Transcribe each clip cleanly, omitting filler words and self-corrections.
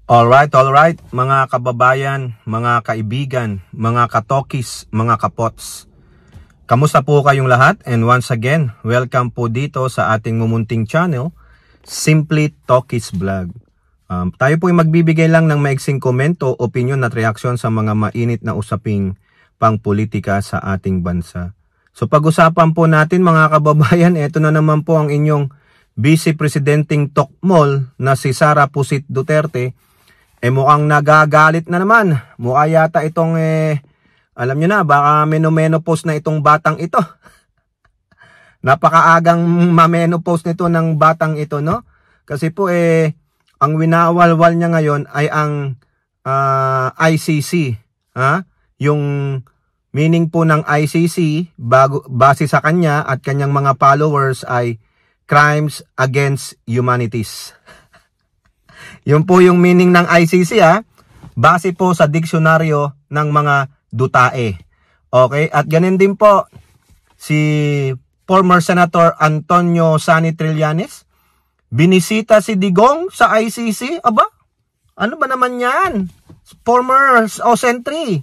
Alright, mga kababayan, mga kaibigan, mga katokis, mga kapots. Kamusta po kayong lahat? And once again, welcome po dito sa ating mumunting channel, Simply Tokis Vlog. Tayo po ay magbibigay lang ng maiksing komento, opinion at reaksyon sa mga mainit na usaping pangpolitika sa ating bansa. So pag-usapan po natin mga kababayan, ito na naman po ang inyong Vice Presidenting Tokmol na si Sara Pusit Duterte. Mukhang nagagalit na naman. Mukha yata itong alam nyo na, baka menopause na itong batang ito. Napakaagang menopause nito ng batang ito, no? Kasi po ang winawalwal niya ngayon ay ang ICC. Yung meaning po ng ICC base sa kanya at kanyang mga followers ay Crimes Against Humanities. Yun po yung meaning ng ICC base po sa diksyonaryo ng mga dutae. Okay, at ganun din po si former Senator Antonio Sani Trillanes, binisita si Digong sa ICC. Aba, ano ba naman yan? Former Sentry.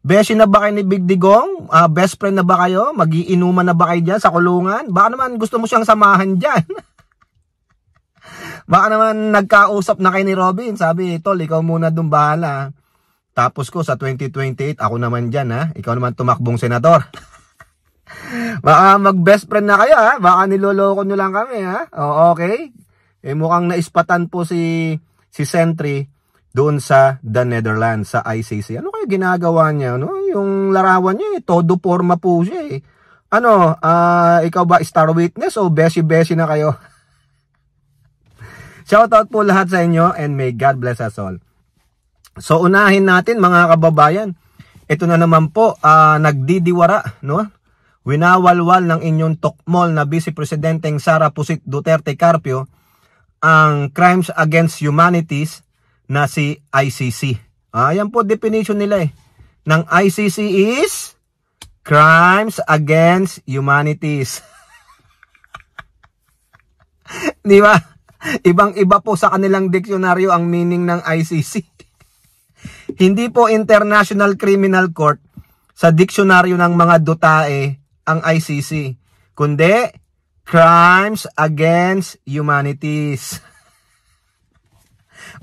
Beshi na ba kayo ni Big Digong? Best friend na ba kayo? Mag-iinuman na ba kayo dyan sa kulungan? Baka naman gusto mo siyang samahan dyan. Baka naman nagkausap na kay ni Robin. Sabi, tol, ikaw muna dun bahala. Tapos ko sa 2028, ako naman dyan Ikaw naman tumakbong senador. Baka mag-best friend na kayo Baka niloloko nyo lang kami Okay. Mukhang naispatan po si Sentry doon sa the Netherlands, sa ICC. Ano kayo ginagawa niya? Yung larawan niya todo forma po siya ikaw ba star witness o beshi-beshi na kayo? Shoutout po lahat sa inyo and may God bless us all. So unahin natin mga kababayan. Ito na naman po nagdidiwara, winawalwal ng inyong Tokmol na Vice Presidenteng Sara Pusit Duterte Carpio ang Crimes Against Humanities na si ICC. Yan po definition nila ng ICC is Crimes Against Humanities. Di ba? Ibang-iba po sa kanilang diksyonaryo ang meaning ng ICC. Hindi po International Criminal Court sa diksyonaryo ng mga dutae ang ICC, kundi Crimes Against Humanities.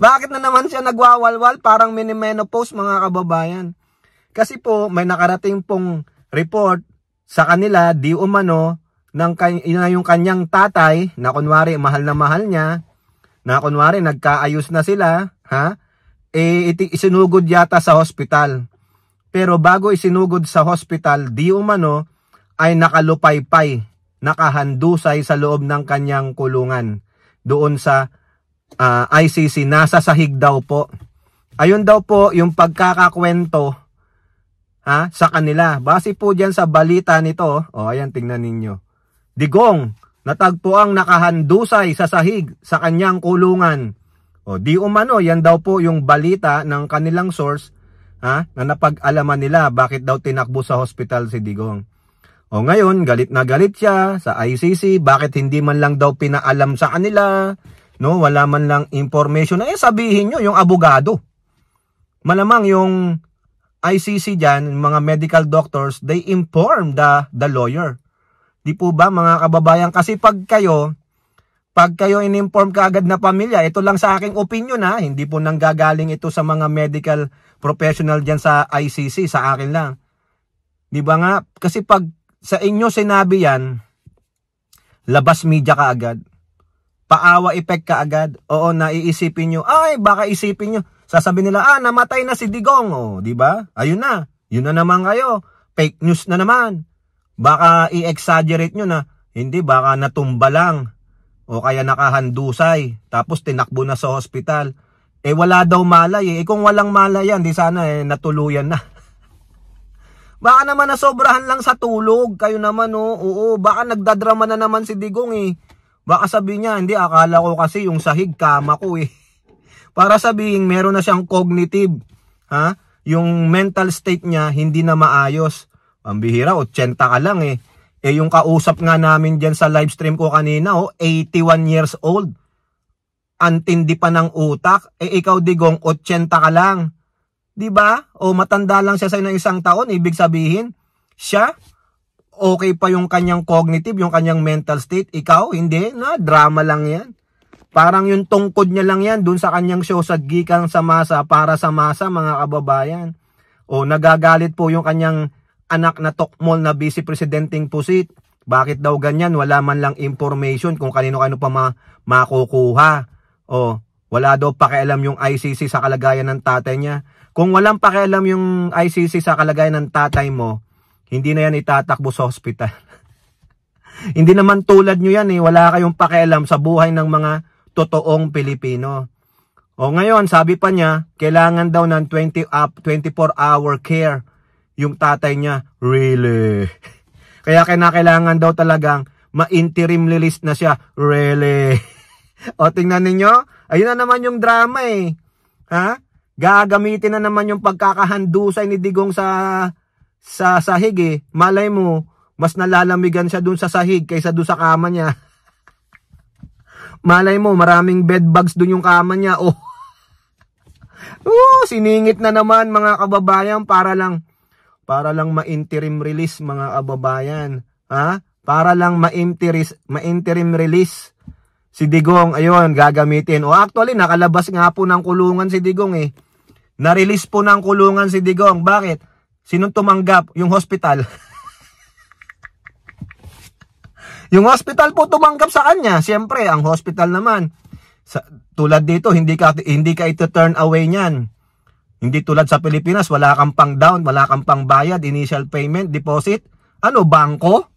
Bakit na naman siya nagwawalwal? Parang mini-menopause mga kababayan. Kasi po may nakarating pong report sa kanila di umano yung kanyang tatay na kunwari mahal na mahal niya, na kunwari nagkaayos na sila, isinugod yata sa hospital. Pero bago isinugod sa hospital, di umano ay nakalupaypay, nakahandusay sa loob ng kanyang kulungan. Doon sa ICC, nasa sahig daw po. Ayun daw po yung pagkakakwento sa kanila. Base po dyan sa balita nito, ayan tingnan ninyo. Digong, natagpuang nakahandusay sa sahig sa kanyang kulungan. Di umano, yan daw po yung balita ng kanilang source na napag-alaman nila bakit daw tinakbo sa hospital si Digong. Ngayon, galit na galit siya sa ICC, bakit hindi man lang daw pinaalam sa kanila, wala man lang information. Sabihin nyo, yung abogado. Malamang yung ICC dyan, mga medical doctors, they inform the lawyer. Di po ba mga kababayan? Kasi pag kayo in-inform kaagad na pamilya, ito lang sa aking opinion hindi po nanggagaling ito sa mga medical professional dyan sa ICC, sa akin lang. Di ba nga? Kasi pag sa inyo sinabi yan, labas media ka agad. Paawa effect ka agad. Oo, naiisipin nyo. Baka isipin nyo. Sasabihin nila, namatay na si Digong. Di ba? Ayun na. Yun na naman kayo. Fake news na naman. Baka i-exaggerate nyo na, hindi, baka natumba lang o kaya nakahandusay tapos tinakbo na sa hospital. Wala daw malay kung walang malay yan, di sana natuluyan na. Baka naman nasobrahan lang sa tulog. Kayo naman oo, baka nagdadrama na naman si Digong Baka sabihin niya, hindi, akala ko kasi yung sahig kama ko Para sabihin meron na siyang cognitive, yung mental state niya hindi na maayos. Ang bihira, 80 ka lang yung kausap nga namin dyan sa live stream ko kanina, 81 years old. antindi pa ng utak, ikaw Digong 80 ka lang. 'Di ba? O matanda lang siya sa ng 1 taon, ibig sabihin siya okay pa yung kanyang cognitive, yung kanyang mental state, ikaw hindi, na drama lang 'yan. Parang yung tungkod niya lang 'yan dun sa kanyang show sa Gikan sa Masa para sa Masa, mga kababayan. O nagagalit po yung kanyang anak na tokmol na Vice Presidenting Pusit. Bakit daw ganyan? Wala man lang information kung kanino-kano pa makukuha. O wala daw pakialam yung ICC sa kalagayan ng tatay niya. Kung walang pakialam yung ICC sa kalagayan ng tatay mo, hindi na yan itatakbo sa hospital. Hindi naman tulad nyo yan eh. Wala kayong pakialam sa buhay ng mga totoong Pilipino. O ngayon, sabi pa niya, kailangan daw ng 24-hour care yung tatay niya. Really? Kaya kinakailangan daw talagang ma-interim release na siya. Really? O tingnan ninyo, ayun na naman yung drama eh. Ha? Gagamitin na naman yung pagkakahandusay ni Digong sa sahig eh. Malay mo, mas nalalamigan siya dun sa sahig kaysa dun sa kama niya. Malay mo, maraming bed bugs dun yung kama niya. Oh. Siningit na naman mga kababayan para lang ma-interim release mga kababayan. Ha? Para lang ma-interim release si Digong. Ayun, gagamitin. O actually, nakalabas nga po ng kulungan si Digong eh. Na-release po ng kulungan si Digong. Bakit? Sinong tumanggap? Yung hospital. Yung hospital po tumanggap sa kanya. Siyempre, ang hospital naman. Tulad dito, hindi ka ito turn away niyan. Hindi tulad sa Pilipinas, wala kang pang down, wala kang pang bayad, initial payment, deposit. Ano, bangko?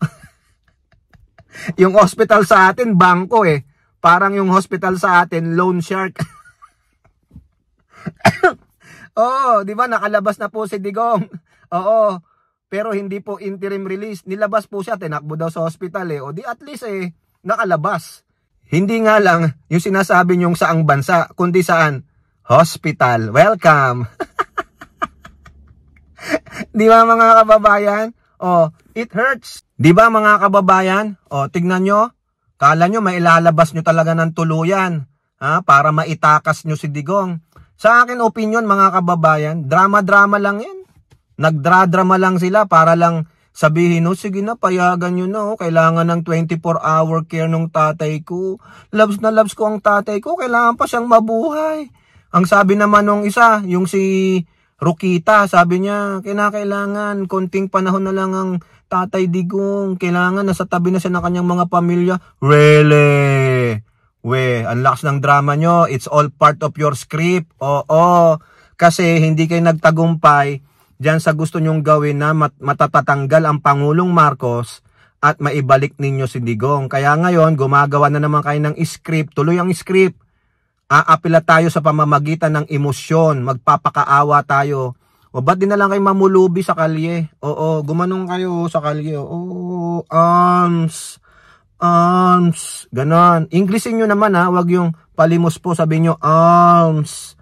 Yung hospital sa atin, bangko eh. Parang yung hospital sa atin, loan shark. Oo, di ba nakalabas na po si Digong? Oo, pero hindi po interim release. Nilabas po siya, tinakbo daw sa hospital eh. O di at least eh, nakalabas. Hindi nga lang yung sinasabi niyong saang bansa, kundi saan? Hospital. Welcome. Di ba mga kababayan? Oh, it hurts. Di ba mga kababayan? Oh, tignan nyo. Kala nyo mailalabas nyo talaga ng tuluyan. Ha? Para maitakas nyo si Digong. Sa akin opinion mga kababayan, drama-drama lang yan. Nagdra-drama lang sila para lang sabihin, oh, sige na, payagan nyo na, oh, kailangan ng 24-hour care ng tatay ko. Loves na loves ko ang tatay ko, kailangan pa siyang mabuhay. Ang sabi naman nung isa, yung si Rokita, sabi niya, kinakailangan, konting panahon na lang ang tatay Digong. Kailangan, nasa tabi na siya ng kanyang mga pamilya. Really? We, ang lakas ng drama nyo. It's all part of your script. Oo. Kasi hindi kayo nagtagumpay dyan sa gusto nyong gawin na matatatanggal ang Pangulong Marcos at maibalik ninyo si Digong. Kaya ngayon, gumagawa na naman kayo ng script. Tuloy ang script. Aapila tayo sa pamamagitan ng emosyon, magpapakaawa tayo. O ba't din na lang kayo mamulubi sa kalye? Oo, gumanong kayo sa kalye. Oo, arms, ganon. Englishin nyo naman ha, wag yung palimos po, sabihin nyo, arms.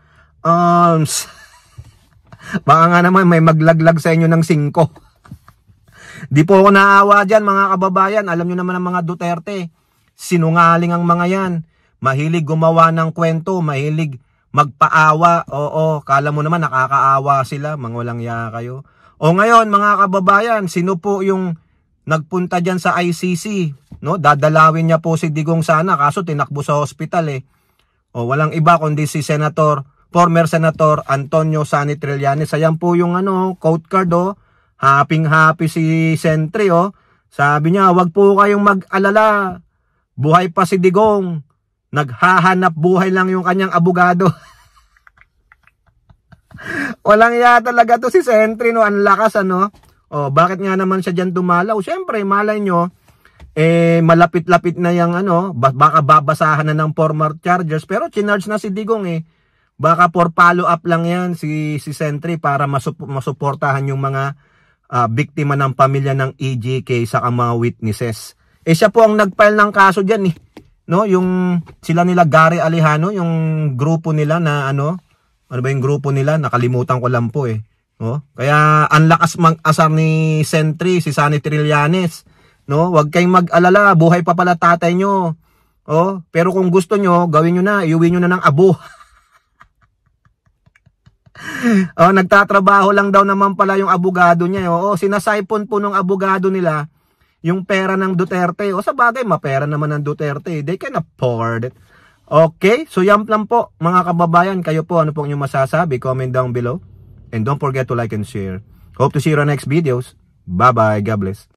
Baka nga naman may maglaglag sa inyo ng 5. Di po ako naawa dyan mga kababayan, alam nyo naman ang mga Duterte. Sinungaling ang mga yan. Mahilig gumawa ng kwento, mahilig magpaawa. Oo, kala mo naman nakakaawa sila, mga walang iya kayo. O ngayon mga kababayan, sino po yung nagpunta dyan sa ICC? No? Dadalawin niya po si Digong sana, kaso tinakbo sa hospital eh. O walang iba kundi si former Senator Antonio Sani Trillanes. Ayan po yung quote card oh. Happy si Sentry oh. Sabi niya, wag po kayong mag-alala. Buhay pa si Digong. Naghahanap buhay lang yung kanyang abogado. Walang iya talaga to si Sentry, no? Ang lakas, ano? O, bakit nga naman siya dyan dumalaw? Siyempre, malay nyo, malapit-lapit na yung, baka babasahan na ng former charges. Pero chinarge na si Digong, eh. Baka for follow-up lang yan si Sentry para masuportahan yung mga biktima ng pamilya ng EJK sa mga witnesses. Siya po ang nag-file ng kaso dyan, eh. No, yung sila nila Gary Alejano, yung grupo nila na ano ba yung grupo nila? Nakalimutan ko lang po eh. No? Kaya ang lakas mang-asar ni Sentry, si Sani Trillanes. No, wag kayong mag-alala, buhay pa pala tatay nyo. Oh, pero kung gusto nyo, gawin nyo na, iuwi nyo na ng abo. Oh, nagtatrabaho lang daw naman pala yung abogado niya. Oo, sinasipon po ng abogado nila yung pera ng Duterte. O sa bagay, mapera naman ng Duterte. They can afford it. Okay, so yan lang po mga kababayan. Kayo po, ano po yung masasabi? Comment down below. And don't forget to like and share. Hope to see you on next videos. Bye-bye. God bless.